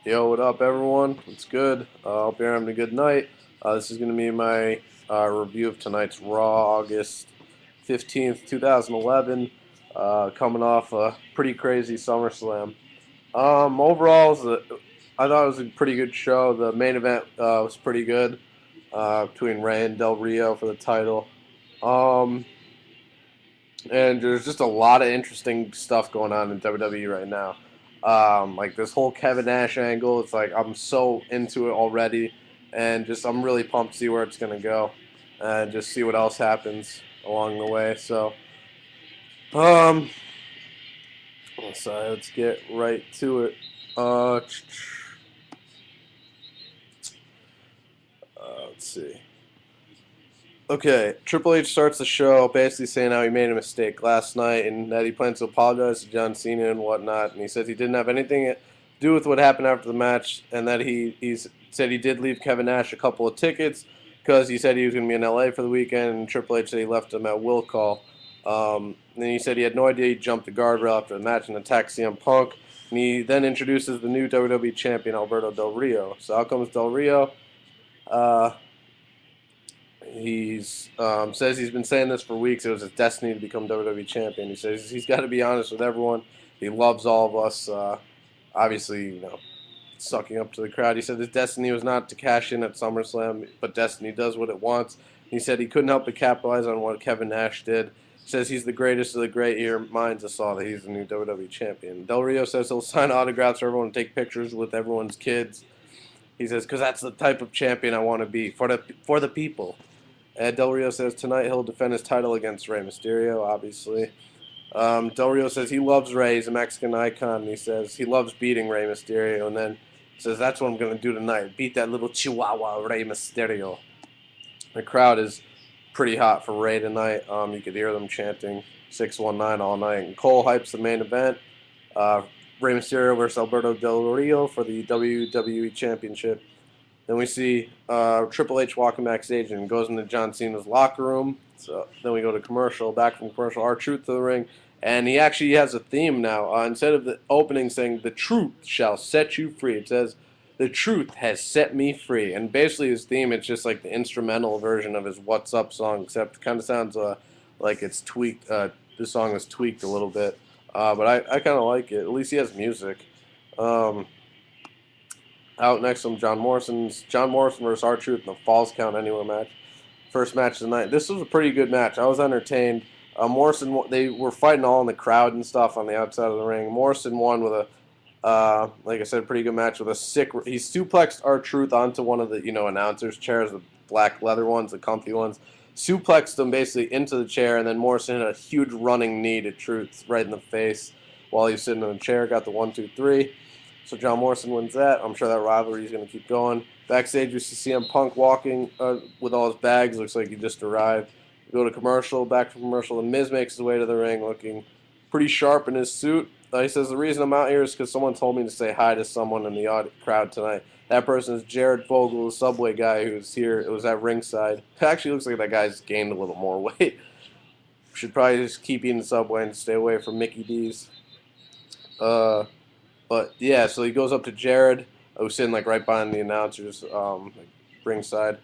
Yo, what up, everyone? It's good. Hope you're having a good night. This is going to be my review of tonight's Raw, August 15th, 2011. Coming off a pretty crazy SummerSlam. Overall, I thought it was a pretty good show. The main event was pretty good between Rey and Del Rio for the title. Um, and there's just a lot of interesting stuff going on in WWE right now. Like this whole Kevin Nash angle, it's like I'm so into it already, and just I'm really pumped to see where it's gonna go, and just see what else happens along the way. Um, let's get right to it. Uh, let's see. Okay, Triple H starts the show basically saying how he made a mistake last night and that he plans to apologize to John Cena and whatnot. And he says he didn't have anything to do with what happened after the match, and that he's said he did leave Kevin Nash a couple of tickets because he said he was going to be in LA for the weekend, and Triple H said he left him at will call. And he said he had no idea he jumped the guardrail after the match and attacked CM Punk. And he then introduces the new WWE champion, Alberto Del Rio. So out comes Del Rio. Uh, He's says he's been saying this for weeks. It was his destiny to become WWE champion. He says he's got to be honest with everyone. He loves all of us. Obviously, sucking up to the crowd. He said his destiny was not to cash in at SummerSlam, but destiny does what it wants. He said he couldn't help but capitalize on what Kevin Nash did. He says he's the greatest of the great. He reminds us all that he's the new WWE champion. Del Rio says he'll sign autographs for everyone and take pictures with everyone's kids. He says because that's the type of champion I want to be for the people. Del Rio says tonight he'll defend his title against Rey Mysterio, obviously. Del Rio says he loves Rey. He's a Mexican icon. And he says he loves beating Rey Mysterio. And then says that's what I'm going to do tonight. Beat that little chihuahua, Rey Mysterio. The crowd is pretty hot for Rey tonight. You could hear them chanting 619 all night. And Cole hypes the main event. Uh, Rey Mysterio versus Alberto Del Rio for the WWE Championship. Then we see Triple H walking backstage and goes into John Cena's locker room. So then we go to commercial. Back from commercial, R-Truth to the ring, and he actually has a theme now. Instead of the opening saying "The truth shall set you free," it says "The truth has set me free." And basically, his theme it's just like the instrumental version of his "What's Up" song, except it kind of sounds like it's tweaked. The song is tweaked a little bit, but I kind of like it. At least he has music. Um, Out next from John Morrison versus R-Truth in the Falls Count Anywhere match. First match of the night. This was a pretty good match. I was entertained. Morrison, they were fighting all in the crowd and stuff on the outside of the ring. Morrison won with like I said, pretty good match with a sick. He suplexed R-Truth onto one of the announcers' chairs, the black leather ones, the comfy ones. Suplexed him basically into the chair, and then Morrison hit a huge running knee to Truth right in the face while he was sitting in the chair. Got the 1, 2, 3. So John Morrison wins that. I'm sure that rivalry is going to keep going. Backstage, we see CM Punk walking with all his bags. Looks like he just arrived. We go to commercial. Back from commercial. And Miz makes his way to the ring looking pretty sharp in his suit. He says, the reason I'm out here is because someone told me to say hi to someone in the crowd tonight. That person is Jared Fogle, the Subway guy who's here. It was at ringside. It actually looks like that guy's gained a little more weight. Should probably just keep eating Subway and stay away from Mickey D's. But yeah, so he goes up to Jared, who's sitting like right behind the announcers, like ringside.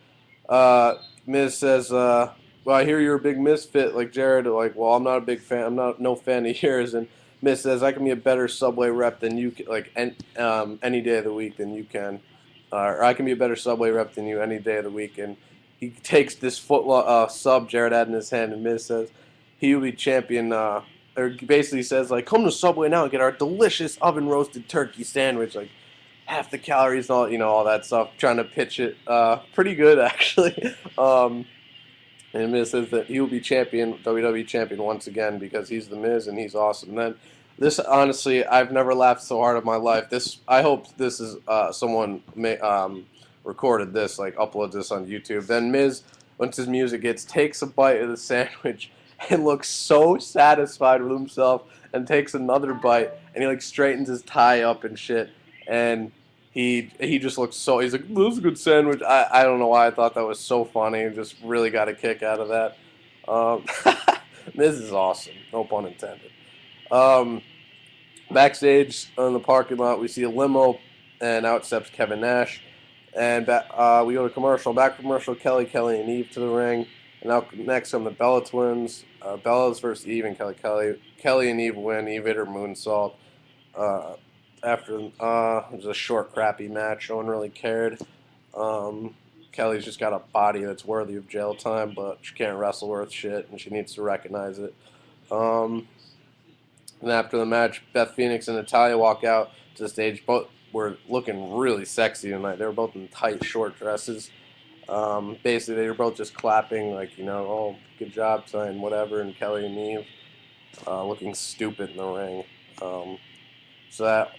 Miz says, "Well, I hear you're a big misfit, like Jared." Like, well, I'm not a big fan. I'm not no fan of yours. And Miz says, "I can be a better Subway rep than you can, like any day of the week than you can, or I can be a better Subway rep than you any day of the week." And he takes this sub Jared had in his hand, and Miz says he will be champion. Or basically says like, "Come to Subway now and get our delicious oven roasted turkey sandwich." Like half the calories, all that stuff. Trying to pitch it, pretty good actually. And Miz says that he will be champion, WWE champion once again because he's the Miz and he's awesome. And then this, honestly, I've never laughed so hard in my life. I hope this is someone recorded this, like uploads this on YouTube. Then Miz, once his music hits, takes a bite of the sandwich and looks so satisfied with himself and takes another bite and he like straightens his tie up and shit and he just looks so he's like, "This is a good sandwich." I don't know why I thought that was so funny. Just really got a kick out of that. um, This is awesome, no pun intended. um, Backstage in the parking lot we see a limo and out steps Kevin Nash. And we go to commercial. Back commercial, Kelly, and Eve to the ring. And now next come the Bella Twins. Bella's versus Eve and Kelly. Kelly and Eve win. Eve hit her moonsault. Uh, After it was a short, crappy match. No one really cared. Kelly's just got a body that's worthy of jail time, but she can't wrestle worth shit, and she needs to recognize it. Um, and after the match, Beth Phoenix and Natalya walk out to the stage. Both were looking really sexy tonight. They were both in tight, short dresses. Basically, they were both just clapping, like, oh, good job, son, whatever. And Kelly and Eve looking stupid in the ring. So that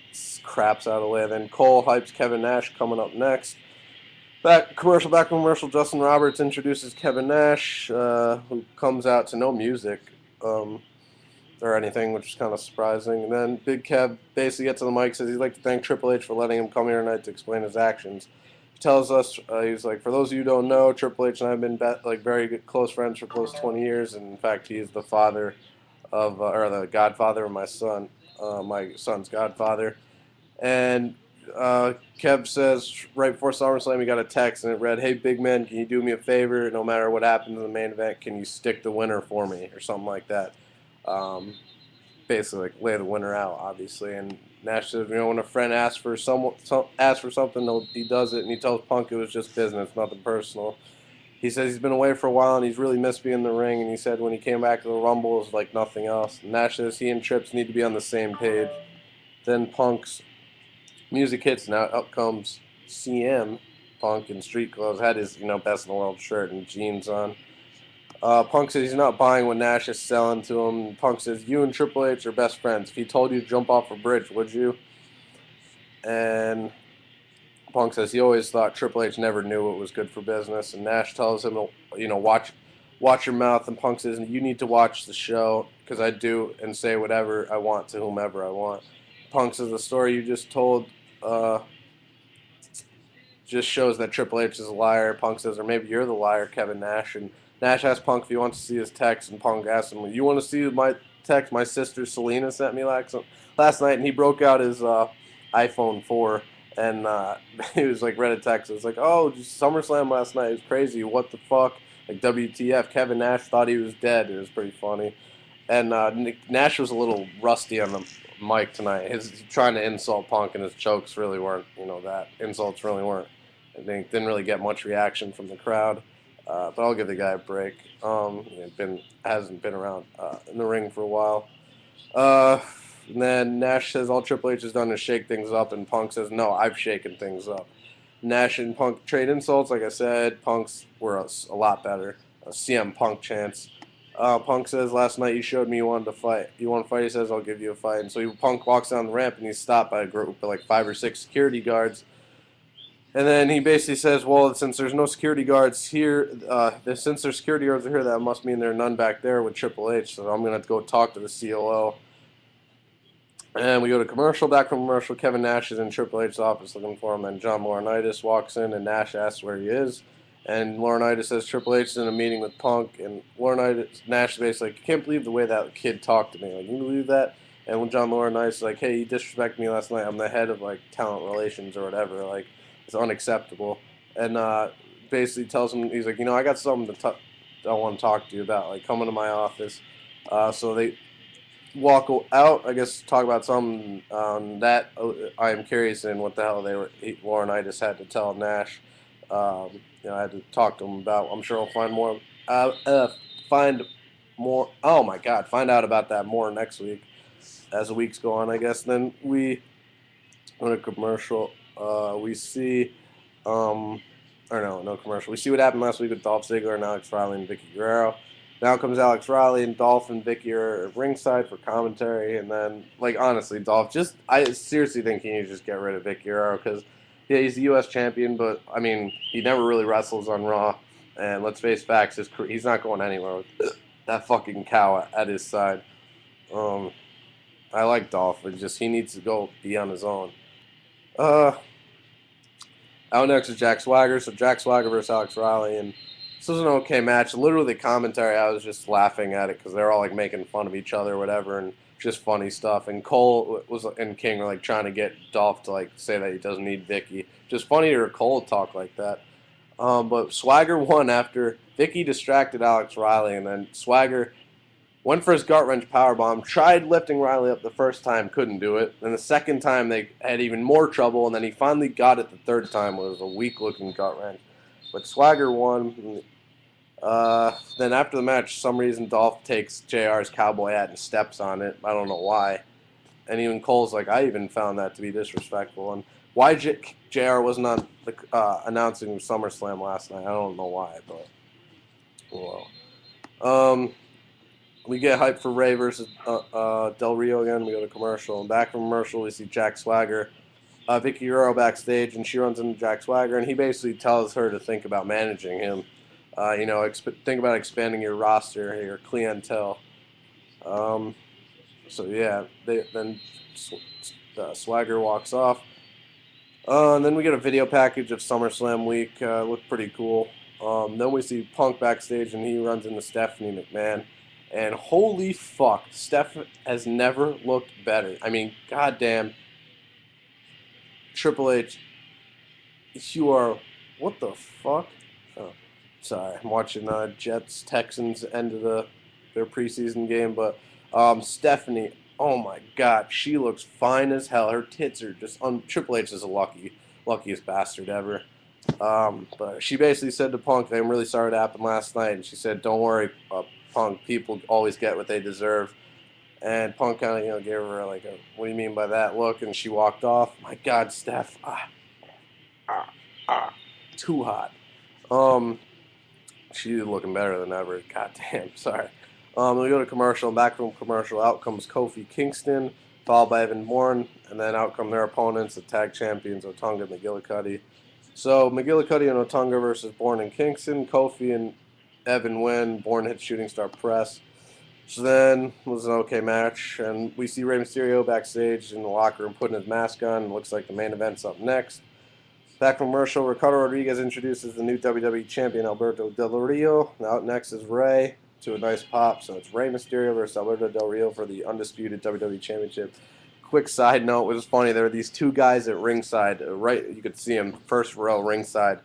crap's out of the way. Then Cole hypes Kevin Nash coming up next. Back commercial. Justin Roberts introduces Kevin Nash, who comes out to no music or anything, which is kind of surprising. And then Big Kev basically gets on the mic, says he'd like to thank Triple H for letting him come here tonight to explain his actions. He tells us, he's like, for those of you who don't know, Triple H and I have been very good, close friends for close to 20 years. And in fact, he is the father of, or the godfather of my son, my son's godfather. And Kev says right before SummerSlam he got a text and it read, "Hey big man, can you do me a favor? No matter what happens in the main event, can you stick the winner for me?" or something like that. Basically, like, lay the winner out, obviously. And Nash says, when a friend asks for something, he does it, and he tells Punk it was just business, nothing personal. He says he's been away for a while and he's really missed being in the ring, and he said when he came back to the Rumble it was like nothing else. And Nash says he and Trips need to be on the same page. Then Punk's music hits, and up comes CM Punk in street clothes, had his best in the world shirt and jeans on. Punk says he's not buying what Nash is selling to him. Punk says, you and Triple H are best friends. If he told you to jump off a bridge, would you? And Punk says he always thought Triple H never knew what was good for business. And Nash tells him, watch your mouth. And Punk says, you need to watch the show because I do and say whatever I want to whomever I want. Punk says the story you just told just shows that Triple H is a liar. Punk says, or maybe you're the liar, Kevin Nash. And Nash asks Punk if he wants to see his text, and Punk asks him, you want to see my text my sister Selena sent me last night? And he broke out his iPhone 4, and he was like, read a text. It was like, oh, just SummerSlam last night. It was crazy. What the fuck? Like, WTF. Kevin Nash thought he was dead. It was pretty funny. And Nash was a little rusty on the mic tonight. He's trying to insult Punk, and his jokes really weren't, that. Insults really weren't. I think didn't really get much reaction from the crowd. But I'll give the guy a break. Hasn't been around in the ring for a while. And then Nash says all Triple H has done is shake things up, and Punk says, no, I've shaken things up. Nash and Punk trade insults. Like I said, Punk's were a lot better. CM Punk chants. Punk says, last night you showed me you wanted to fight. You want to fight? He says, I'll give you a fight. And so Punk walks down the ramp, and he's stopped by a group of like 5 or 6 security guards. And then he basically says, well, since there's no security guards here, since there's security guards here, that must mean there are none back there with Triple H. So I'm going to have to go talk to the COO. And we go to commercial. Back from commercial, Kevin Nash is in Triple H's office looking for him. And John Laurinaitis walks in, and Nash asks where he is. And Laurinaitis says Triple H is in a meeting with Punk. And Nash is basically like, I can't believe the way that kid talked to me. Like, you believe that? And when John Laurinaitis is like, hey, you disrespected me last night. I'm the head of, like, talent relations or whatever. Like, it's unacceptable. And basically tells him, he's like, I got something I want to talk to you about. Like, come into my office. So they walk out, I guess, talk about something that I am curious in what the hell Laurinaitis had to tell Nash. I had to talk to him about. I'm sure I'll find more. Find out about that more next week as the weeks go on, I guess. Then we go to commercial. We see, no commercial. We see what happened last week with Dolph Ziggler and Alex Riley and Vicky Guerrero. Now comes Alex Riley, and Dolph and Vicky are at ringside for commentary. And then, honestly, Dolph, I seriously think he needs to just get rid of Vicky Guerrero because, yeah, he's the U.S. champion, but, he never really wrestles on Raw. And let's face facts, he's not going anywhere with that fucking cow at his side. I like Dolph, but he needs to go be on his own. Out next is Jack Swagger. So Jack Swagger versus Alex Riley, and this was an okay match. Literally, the commentary, I was just laughing at it because they're all making fun of each other or whatever, and just funny stuff. And Cole was and King were like trying to get Dolph to like say that he doesn't need Vicky. Just funny to hear Cole talk like that. But Swagger won after Vicky distracted Alex Riley, and then Swagger went for his gut wrench powerbomb. Tried lifting Riley up the first time, couldn't do it. And the second time they had even more trouble, and then he finally got it the third time. It was a weak looking gut wrench, but Swagger won. Then after the match, for some reason Dolph takes JR's cowboy hat and steps on it. I don't know why. And even Cole's like, I even found that to be disrespectful. And why JR wasn't on the announcing SummerSlam last night, I don't know why, but well. We get hyped for Ray versus Del Rio again. We go to commercial. And back from commercial, we see Jack Swagger, Vicky Guerrero backstage, and she runs into Jack Swagger, and he basically tells her to think about managing him. Think about expanding your roster, your clientele. So yeah, then Swagger walks off. And then we get a video package of SummerSlam week. Looked pretty cool. Then we see Punk backstage, and he runs into Stephanie McMahon. And holy fuck, Steph has never looked better. I mean, goddamn, Triple H, you are, what the fuck? Oh, sorry, I'm watching Jets Texans end of their preseason game, but Stephanie, oh my god, she looks fine as hell. Her tits are just Triple H is the luckiest bastard ever. But she basically said to Punk, "I'm really sorry it happened last night," and she said, "Don't worry, Punk. People always get what they deserve." And Punk kind of gave her like a "What do you mean by that?" look, and she walked off. My God, Steph, too hot. She's looking better than ever. God damn, sorry. We go to commercial. Back from commercial, out comes Kofi Kingston, followed by Evan Bourne, and then out come their opponents, the tag champions Otunga and McGillicuddy. So McGillicuddy and Otunga versus Bourne and Kingston. Kofi and Evan win. Bourne hits shooting star press. So then it was an okay match, and we see Rey Mysterio backstage in the locker room putting his mask on. It looks like the main event's up next. Back from commercial, Ricardo Rodriguez introduces the new WWE champion Alberto Del Rio. Out next is Rey to a nice pop. So it's Rey Mysterio versus Alberto Del Rio for the undisputed WWE championship. Quick side note, it was funny. There were these two guys at ringside, right? You could see them first row ringside.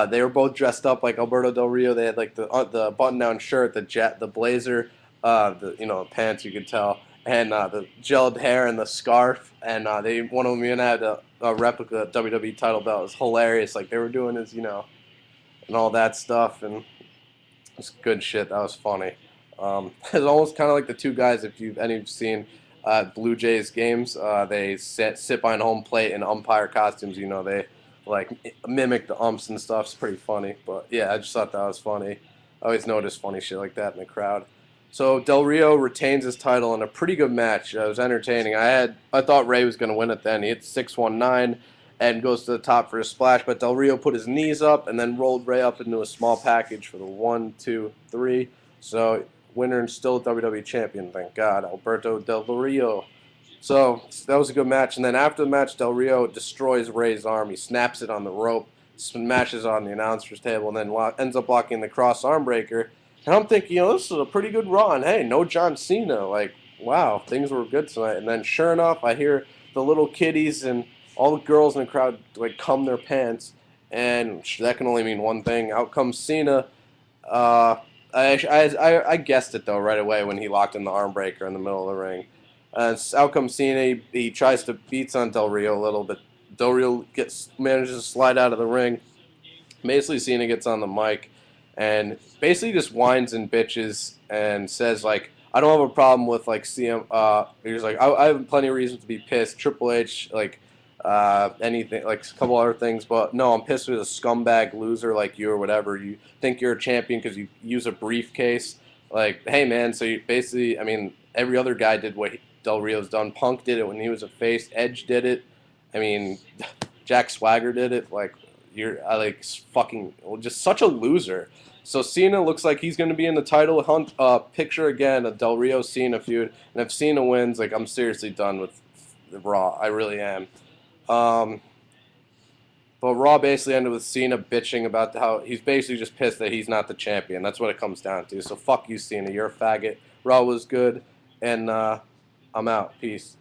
They were both dressed up like Alberto Del Rio. They had like the button-down shirt, the blazer, the pants. You could tell, and the gelled hair and the scarf. And one of them even had a replica WWE title belt. It was hilarious. Like they were doing his, and all that stuff, and it's good shit. That was funny. It's almost kind of like the two guys. If you've seen Blue Jays games, they sit behind home plate in umpire costumes. They like mimic the umps and stuff. It's pretty funny. But yeah, I just thought that was funny. I always notice funny shit like that in the crowd. So Del Rio retains his title in a pretty good match. It was entertaining. I thought Ray was going to win it then. He hit 619 and goes to the top for a splash, but Del Rio put his knees up and then rolled Ray up into a small package for the 1, 2, 3. So winner and still WWE champion, thank God, Alberto Del Rio. So that was a good match. And then after the match, Del Rio destroys Ray's arm. He snaps it on the rope, smashes on the announcer's table, and then ends up blocking the cross arm breaker. And I'm thinking, this is a pretty good run. Hey, no John Cena. Like, wow, things were good tonight. And then sure enough, I hear the little kiddies and all the girls in the crowd like cum their pants. And that can only mean one thing. Out comes Cena. I guessed it, though, right away when he locked in the arm breaker in the middle of the ring. Out comes Cena. He tries to beat on Del Rio a little bit. Del Rio manages to slide out of the ring. Basically, Cena gets on the mic and basically just whines and bitches and says, like, I don't have a problem with, like, CM. He's like, I have plenty of reasons to be pissed. Triple H, like, anything, like, a couple other things. But, no, I'm pissed with a scumbag loser like you or whatever. You think you're a champion because you use a briefcase. Like, hey, man, so you basically, I mean, every other guy did what Del Rio's done. Punk did it when he was a face. Edge did it. I mean, Jack Swagger did it. Like, you're like fucking just such a loser. So Cena looks like he's going to be in the title hunt picture again, a Del Rio Cena feud. And if Cena wins, like I'm seriously done with the Raw. I really am. But Raw basically ended with Cena bitching about how he's basically just pissed that he's not the champion. That's what it comes down to. So fuck you, Cena. You're a faggot. Raw was good, and I'm out. Peace.